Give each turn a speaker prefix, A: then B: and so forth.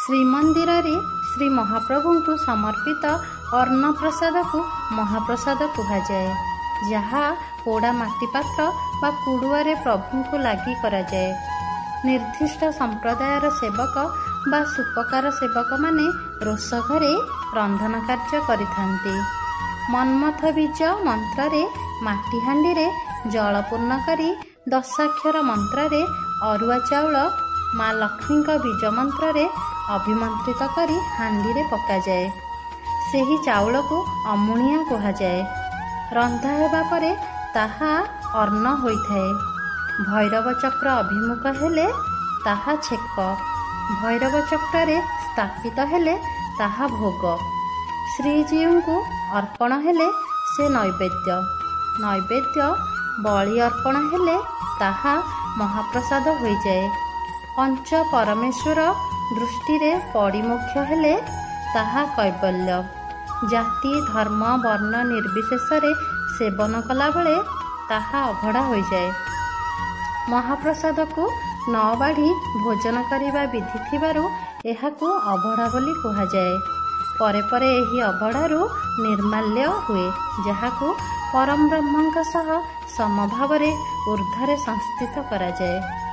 A: श्रीमंदिर रे श्री महाप्रभु को समर्पित अन्न प्रसाद को महाप्रसाद कहुए, जहाँ पोड़ा माटी पात्र बा कुड़ुआरे प्रभु को लगी करा जाए। निर्दिष्ट संप्रदायर सेवक बा सुपकार सेवक माने रोष घरे रंधन कार्य करिथांती। मन्मथ बीज मंत्र रे माटी हांडी रे जल पूर्ण करी दशाक्षर मंत्र रे अरुआ चाउल माँ लक्ष्मी बीज मंत्र रे अभिमंत्रित करी हांडी रे पका जाए। सेही चाउल को अमुणिया कहुए। रंधा हेबा परे ताहा अन्न होइथाए। भैरव चक्र अभिमुख हेले ताहा छेक, भैरव चक्र रे स्थापित हेले ताहा भोग। श्रीजीव को अर्पण हेले से नैवेद्य, नैवेद्य बलि अर्पण हेले ताहा महाप्रसाद हो जाए। पंच परमेश्वर दृष्टि रे पड़ी मुख्य हेले ताहा कैबल्य। जाति धर्म वर्ण निर्विशेष रे सेवन कला बेले ताहा अभड़ा हो जाए। महाप्रसाद को न बाढ़ी भोजन करने विधि थिबारु एहाकू अभड़ा बोली कहुए। परे परे एही अभड़ारू निर्माल्य हुए, जहाकू परम ब्रह्मंक सह समभाव ऊर्ध्वरे संस्थित करा जाए।